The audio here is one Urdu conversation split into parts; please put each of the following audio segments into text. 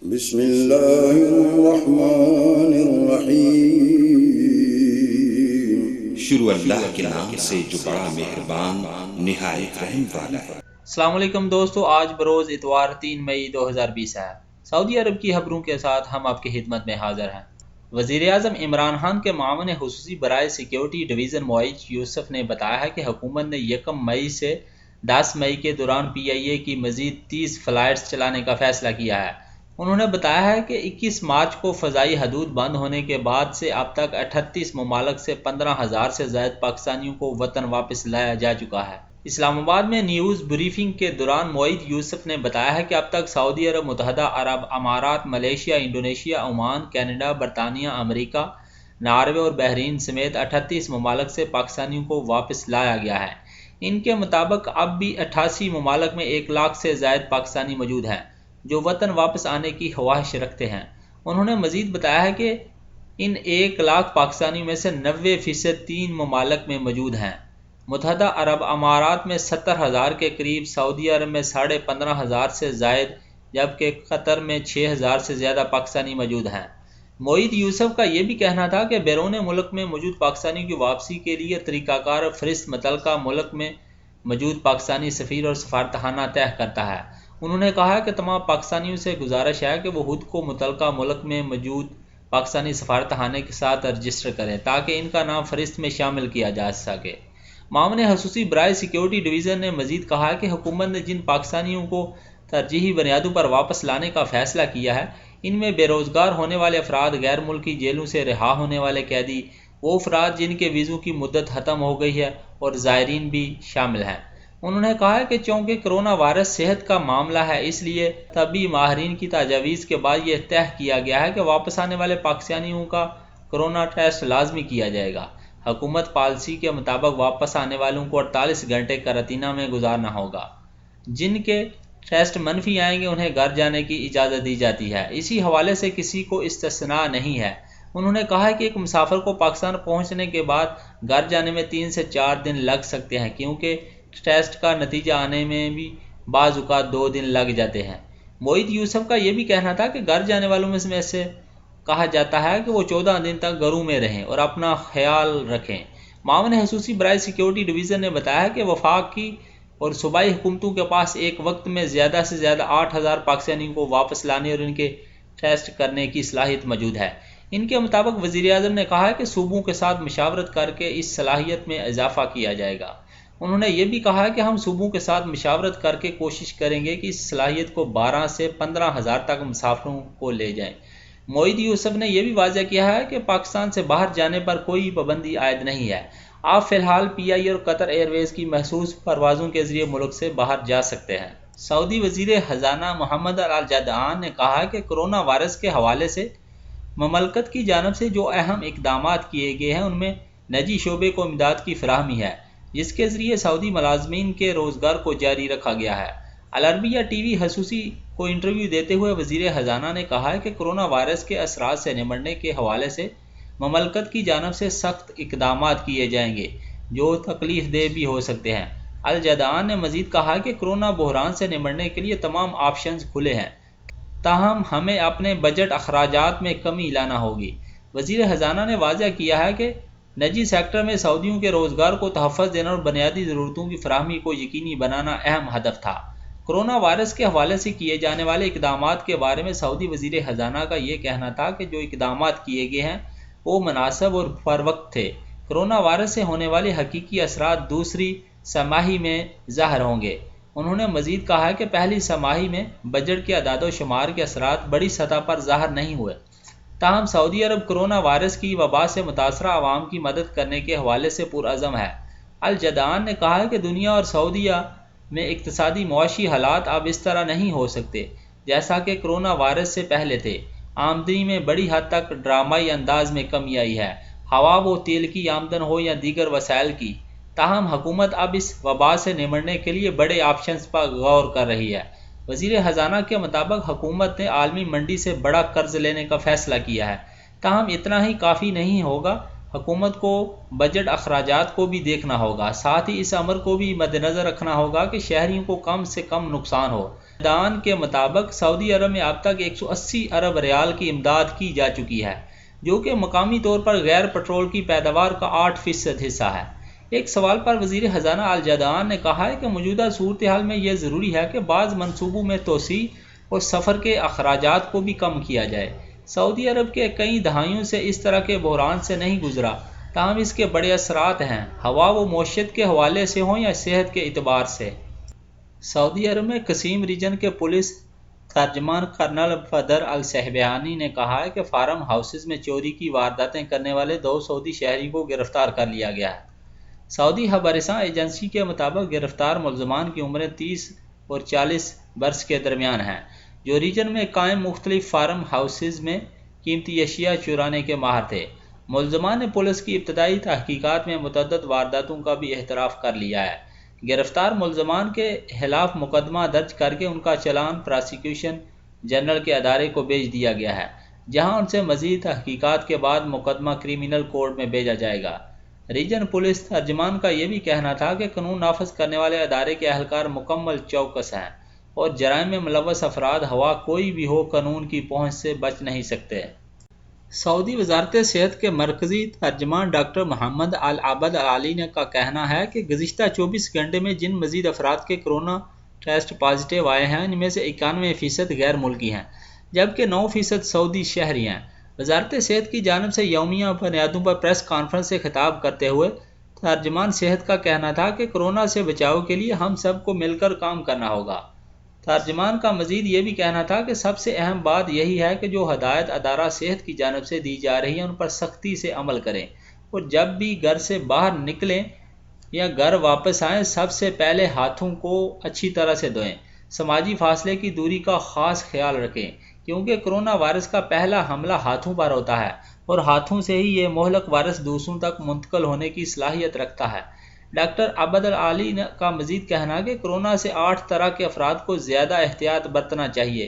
بسم اللہ الرحمن الرحیم۔ شروع اللہ کے نام سے جو بڑا مہربان نہایت رحم والا ہے۔ السلام علیکم دوستو، آج بروز اتوار 3 مئی 2020 ہے۔ سعودی عرب کی خبروں کے ساتھ ہم آپ کی خدمت میں حاضر ہیں۔ وزیر اعظم عمران خان کے معاون خصوصی برائے سیکیورٹی ڈویژن معید یوسف نے بتایا ہے کہ حکومت نے 1 مئی سے 10 مئی کے دوران PIA کی مزید 30 فلائٹس چلانے کا فیصلہ کیا ہے۔ انہوں نے بتایا ہے کہ 21 مارچ کو فضائی حدود بند ہونے کے بعد سے اب تک 38 ممالک سے 15,000 سے زائد پاکستانیوں کو وطن واپس لایا جا چکا ہے۔ اسلام آباد میں نیوز بریفنگ کے دوران معید یوسف نے بتایا ہے کہ اب تک سعودی عرب، متحدہ عرب امارات، ملیشیا، انڈونیشیا، عمان، کینیڈا، برطانیہ، امریکہ، ناروے اور بحرین سمیت 38 ممالک سے پاکستانیوں کو واپس لایا گیا ہے۔ ان کے مطابق اب بھی 88 ممالک میں 1 لاکھ سے زائد پاکستانی موجود ہیں جو وطن واپس آنے کی خواہش رکھتے ہیں۔ انہوں نے مزید بتایا ہے کہ ان 1 لاکھ پاکستانیوں میں سے 90% 3 ممالک میں موجود ہیں۔ متحدہ عرب امارات میں 70,000 کے قریب، سعودی عرب میں 15,500 سے زائد، جبکہ قطر میں 6,000 سے زیادہ پاکستانی موجود ہیں۔ معید یوسف کا یہ بھی کہنا تھا کہ بیرون ملک میں موجود پاکستانیوں کی واپسی کے لیے طریقہ کار فہرست متعلقہ ملک میں موجود پاکستانی سفیر اور سفارتخانہ طے کرتا ہے۔ انہوں نے کہا کہ تمام پاکستانیوں سے گزارش ہے کہ وہ خود کو متعلقہ ملک میں موجود پاکستانی سفارتخانے کے ساتھ رجسٹر کریں تاکہ ان کا نام فہرست میں شامل کیا جا سکے۔ معاون خصوصی برائے سیکیورٹی ڈویژن نے مزید کہا کہ حکومت نے جن پاکستانیوں کو ترجیحی بنیادوں پر واپس لانے کا فیصلہ کیا ہے، ان میں بے روزگار ہونے والے افراد، غیر ملکی جیلوں سے رہا ہونے والے قیدی، وہ افراد جن کے ویزوں کی مدت ختم ہو گئی ہے اور زائرین بھی شامل ہیں۔ انہوں نے کہا کہ چونکہ کرونا وائرس صحت کا معاملہ ہے، اس لیے طبی ماہرین کی تجاویز کے بعد یہ طے کیا گیا ہے کہ واپس آنے والے پاکستانیوں کا کرونا ٹیسٹ لازمی کیا جائے گا۔ حکومت پالیسی کے مطابق واپس آنے والوں کو 48 گھنٹے قرنطینہ میں گزارنا ہوگا۔ جن کے ٹیسٹ منفی آئیں گے انہیں گھر جانے کی اجازت دی جاتی ہے۔ اسی حوالے سے کسی کو استثناء نہیں ہے۔ انہوں نے کہا کہ ایک مسافر کو پاکستان پہنچنے کے بعد گھر جانے میں 3 سے 4 دن لگ سکتے ہیں، کیونکہ ٹیسٹ کا نتیجہ آنے میں بھی بعض اوقات 2 دن لگ جاتے ہیں۔ معید یوسف کا یہ بھی کہنا تھا کہ گھر جانے والوں میں سے کہا جاتا ہے کہ وہ 14 دن تک گھروں میں رہیں اور اپنا خیال رکھیں۔ معاون خصوصی برائے سیکیورٹی ڈویژن نے بتایا کہ وفاقی اور صوبائی حکومتوں کے پاس ایک وقت میں زیادہ سے زیادہ 8,000 پاکستانیوں کو واپس لانے اور ان کے ٹیسٹ کرنے کی صلاحیت موجود ہے۔ ان کے مطابق وزیر اعظم نے کہا کہ صوبوں کے ساتھ مشاورت کر کے اس صلاحیت میں اضافہ کیا جائے گا۔ انہوں نے یہ بھی کہا کہ ہم صوبوں کے ساتھ مشاورت کر کے کوشش کریں گے کہ اس صلاحیت کو 12 سے 15,000 تک مسافروں کو لے جائیں۔ معید یوسف نے یہ بھی واضح کیا ہے کہ پاکستان سے باہر جانے پر کوئی پابندی عائد نہیں ہے۔ آپ فی الحال PIA اور قطر ایئر ویز کی مخصوص پروازوں کے ذریعے ملک سے باہر جا سکتے ہیں۔ سعودی وزیر خزانہ محمد الجدعان نے کہا کہ کرونا وائرس کے حوالے سے مملکت کی جانب سے جو اہم اقدامات کیے گئے ہیں ان میں نجی شعبے کو امداد کی فراہمی ہے، جس کے ذریعے سعودی ملازمین کے روزگار کو جاری رکھا گیا ہے۔ العربیہ TV خصوصی کو انٹرویو دیتے ہوئے وزیر خزانہ نے کہا کہ کرونا وائرس کے اثرات سے نمٹنے کے حوالے سے مملکت کی جانب سے سخت اقدامات کیے جائیں گے جو تکلیف دہ بھی ہو سکتے ہیں۔ الجدعان نے مزید کہا کہ کرونا بحران سے نمٹنے کے لیے تمام آپشنز کھلے ہیں، تاہم ہمیں اپنے بجٹ اخراجات میں کمی لانا ہوگی۔ وزیر خزانہ نے واضح کیا ہے کہ نجی سیکٹر میں سعودیوں کے روزگار کو تحفظ دینا اور بنیادی ضرورتوں کی فراہمی کو یقینی بنانا اہم ہدف تھا۔ کرونا وائرس کے حوالے سے کیے جانے والے اقدامات کے بارے میں سعودی وزیر خزانہ کا یہ کہنا تھا کہ جو اقدامات کیے گئے ہیں وہ مناسب اور بروقت تھے۔ کرونا وائرس سے ہونے والے حقیقی اثرات دوسری سہ-ماہی میں ظاہر ہوں گے۔ انہوں نے مزید کہا کہ پہلی سہ-ماہی میں بجٹ کے اعداد و شمار کے اثرات بڑی سطح پر ظاہر نہیں ہوئے، تاہم سعودی عرب کرونا وائرس کی وبا سے متاثرہ عوام کی مدد کرنے کے حوالے سے پرعزم ہے۔ الجدعان نے کہا کہ دنیا اور سعودیہ میں اقتصادی معاشی حالات اب اس طرح نہیں ہو سکتے جیسا کہ کرونا وائرس سے پہلے تھے۔ آمدنی میں بڑی حد تک ڈرامائی انداز میں کمی آئی ہے، ہوا و تیل کی آمدن ہو یا دیگر وسائل کی، تاہم حکومت اب اس وبا سے نمٹنے کے لیے بڑے آپشنز پر غور کر رہی ہے۔ وزیر خزانہ کے مطابق حکومت نے عالمی منڈی سے بڑا قرض لینے کا فیصلہ کیا ہے، تاہم اتنا ہی کافی نہیں ہوگا۔ حکومت کو بجٹ اخراجات کو بھی دیکھنا ہوگا، ساتھ ہی اس امر کو بھی مد نظر رکھنا ہوگا کہ شہریوں کو کم سے کم نقصان ہو۔ دان کے مطابق سعودی عرب میں اب تک 180 ارب ریال کی امداد کی جا چکی ہے، جو کہ مقامی طور پر غیر پٹرول کی پیداوار کا 8% حصہ ہے۔ ایک سوال پر وزیر خزانہ الجدعان نے کہا ہے کہ موجودہ صورتحال میں یہ ضروری ہے کہ بعض منصوبوں میں توسیع اور سفر کے اخراجات کو بھی کم کیا جائے۔ سعودی عرب کے کئی دہائیوں سے اس طرح کے بحران سے نہیں گزرا، تاہم اس کے بڑے اثرات ہیں، ہوا و معیشت کے حوالے سے ہوں یا صحت کے اعتبار سے۔ سعودی عرب میں قسیم ریجن کے پولیس ترجمان کرنل بدر السحبہانی نے کہا ہے کہ فارم ہاؤسز میں چوری کی وارداتیں کرنے والے 2 سعودی شہری کو گرفتار کر لیا گیا ہے۔ سعودی خبررساں ایجنسی کے مطابق گرفتار ملزمان کی عمریں 30 اور 40 برس کے درمیان ہیں، جو ریجن میں قائم مختلف فارم ہاؤسز میں قیمتی اشیاء چرانے کے ماہر تھے۔ ملزمان نے پولیس کی ابتدائی تحقیقات میں متعدد وارداتوں کا بھی اعتراف کر لیا ہے۔ گرفتار ملزمان کے خلاف مقدمہ درج کر کے ان کا چلان پراسیکیوشن جنرل کے ادارے کو بھیج دیا گیا ہے، جہاں ان سے مزید تحقیقات کے بعد مقدمہ کرمنل کورٹ میں بھیجا جائے گا۔ ریجن پولیس ترجمان کا یہ بھی کہنا تھا کہ قانون نافذ کرنے والے ادارے کے اہلکار مکمل چوکس ہیں اور جرائم میں ملوث افراد ہوا کوئی بھی ہو قانون کی پہنچ سے بچ نہیں سکتے۔ سعودی وزارت صحت کے مرکزی ترجمان ڈاکٹر محمد العبد العلی کا کہنا ہے کہ گزشتہ 24 گھنٹے میں جن مزید افراد کے کرونا ٹیسٹ پازیٹیو آئے ہیں، ان میں سے 91% غیر ملکی ہیں، جبکہ 9% سعودی شہری ہیں۔ وزارت صحت کی جانب سے یومیہ بنیادوں پر پریس کانفرنس سے خطاب کرتے ہوئے ترجمان صحت کا کہنا تھا کہ کورونا سے بچاؤ کے لیے ہم سب کو مل کر کام کرنا ہوگا۔ ترجمان کا مزید یہ بھی کہنا تھا کہ سب سے اہم بات یہی ہے کہ جو ہدایت ادارہ صحت کی جانب سے دی جا رہی ہیں ان پر سختی سے عمل کریں، اور جب بھی گھر سے باہر نکلیں یا گھر واپس آئیں سب سے پہلے ہاتھوں کو اچھی طرح سے دھوئیں، سماجی فاصلے کی دوری کا خاص خیال رکھیں، کیونکہ کرونا وائرس کا پہلا حملہ ہاتھوں پر ہوتا ہے اور ہاتھوں سے ہی یہ مہلک وائرس دوسروں تک منتقل ہونے کی صلاحیت رکھتا ہے۔ ڈاکٹر عبد العلی کا مزید کہنا ہے کہ کورونا سے 8 طرح کے افراد کو زیادہ احتیاط برتنا چاہیے،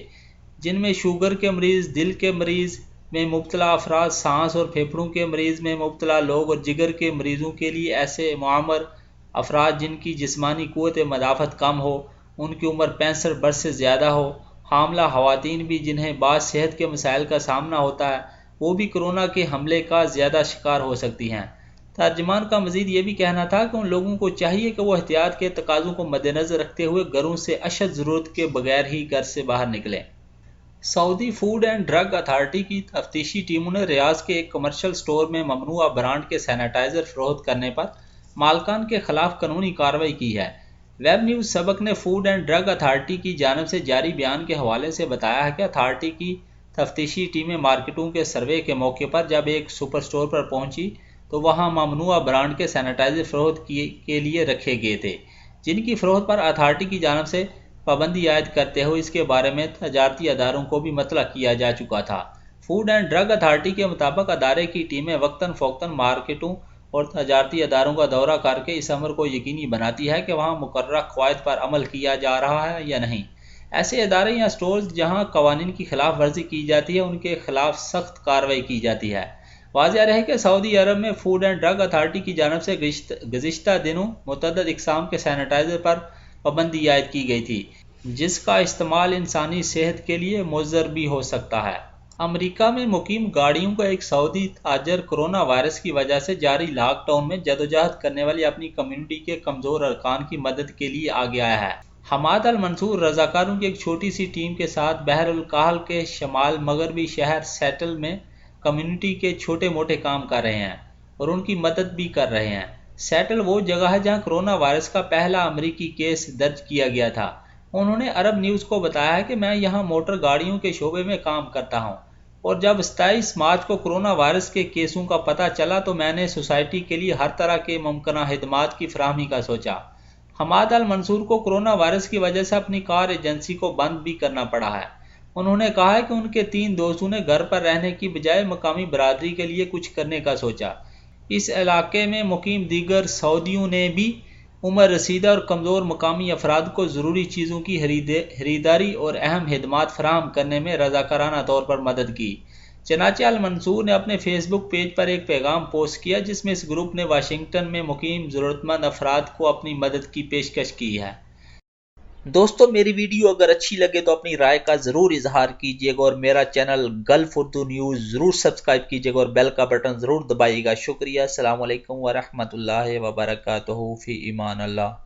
جن میں شوگر کے مریض، دل کے مریض میں مبتلا افراد، سانس اور پھیپھڑوں کے مریض میں مبتلا لوگ اور جگر کے مریضوں کے لیے ایسے معمر افراد جن کی جسمانی قوت مدافعت کم ہو، ان کی عمر 65 برس سے زیادہ ہو، حاملہ خواتین بھی جنہیں بعض صحت کے مسائل کا سامنا ہوتا ہے، وہ بھی کورونا کے حملے کا زیادہ شکار ہو سکتی ہیں۔ ترجمان کا مزید یہ بھی کہنا تھا کہ ان لوگوں کو چاہیے کہ وہ احتیاط کے تقاضوں کو مد نظر رکھتے ہوئے گھروں سے اشد ضرورت کے بغیر ہی گھر سے باہر نکلیں۔ سعودی فوڈ اینڈ ڈرگ اتھارٹی کی تفتیشی ٹیموں نے ریاض کے ایک کمرشل سٹور میں ممنوعہ برانڈ کے سینیٹائزر فروخت کرنے پر مالکان کے خلاف قانونی کارروائی کی ہے۔ ویب نیوز سبق نے فوڈ اینڈ ڈرگ اتھارٹی کی جانب سے جاری بیان کے حوالے سے بتایا ہے کہ اتھارٹی کی تفتیشی ٹیمیں مارکیٹوں کے سروے کے موقع پر جب ایک سپر سٹور پر پہنچی تو وہاں ممنوعہ برانڈ کے سینیٹائزر فروخت کے لیے رکھے گئے تھے، جن کی فروخت پر اتھارٹی کی جانب سے پابندی عائد کرتے ہوئے اس کے بارے میں تجارتی اداروں کو بھی مطلع کیا جا چکا تھا۔ فوڈ اینڈ ڈرگ اتھارٹی کے مطابق ادارے کی ٹیمیں وقتاً فوقتاً مارکیٹوں اور تجارتی اداروں کا دورہ کر کے اس امر کو یقینی بناتی ہے کہ وہاں مقررہ قواعد پر عمل کیا جا رہا ہے یا نہیں۔ ایسے ادارے یا سٹورز جہاں قوانین کی خلاف ورزی کی جاتی ہے ان کے خلاف سخت کارروائی کی جاتی ہے۔ واضح رہے کہ سعودی عرب میں فوڈ اینڈ ڈرگ اتھارٹی کی جانب سے گزشتہ دنوں متعدد اقسام کے سینیٹائزر پر پابندی عائد کی گئی تھی، جس کا استعمال انسانی صحت کے لیے مضر بھی ہو سکتا ہے۔ امریکہ میں مقیم گاڑیوں کا ایک سعودی تاجر کرونا وائرس کی وجہ سے جاری لاک ڈاؤن میں جدوجہد کرنے والی اپنی کمیونٹی کے کمزور ارکان کی مدد کے لیے آگے آیا ہے۔ حماد المنصور رضاکاروں کی ایک چھوٹی سی ٹیم کے ساتھ بحر الکاہل کے شمال مغربی شہر سیٹل میں کمیونٹی کے چھوٹے موٹے کام کر رہے ہیں اور ان کی مدد بھی کر رہے ہیں۔ سیٹل وہ جگہ ہے جہاں کرونا وائرس کا پہلا امریکی کیس درج کیا گیا تھا۔ انہوں نے عرب نیوز کو بتایا کہ میں یہاں موٹر گاڑیوں کے شعبے میں کام کرتا ہوں اور جب 27 مارچ کو کرونا وائرس کے کیسوں کا پتہ چلا تو میں نے سوسائٹی کے لیے ہر طرح کے ممکنہ خدمات کی فراہمی کا سوچا۔ حماد المنصور کو کرونا وائرس کی وجہ سے اپنی کار ایجنسی کو بند بھی کرنا پڑا ہے۔ انہوں نے کہا کہ ان کے 3 دوستوں نے گھر پر رہنے کی بجائے مقامی برادری کے لیے کچھ کرنے کا سوچا۔ اس علاقے میں مقیم دیگر سعودیوں نے بھی عمر رسیدہ اور کمزور مقامی افراد کو ضروری چیزوں کی خریداری اور اہم خدمات فراہم کرنے میں رضاکارانہ طور پر مدد کی۔ چنانچہ المنصور نے اپنے فیس بک پیج پر ایک پیغام پوسٹ کیا جس میں اس گروپ نے واشنگٹن میں مقیم ضرورت مند افراد کو اپنی مدد کی پیشکش کی ہے۔ دوستو میری ویڈیو اگر اچھی لگے تو اپنی رائے کا ضرور اظہار کیجیے گا اور میرا چینل گلف اردو نیوز ضرور سبسکرائب کیجیے گا اور بیل کا بٹن ضرور دبائیے گا۔ شکریہ، السلام علیکم ورحمۃ اللہ وبرکاتہ، فی امان اللہ۔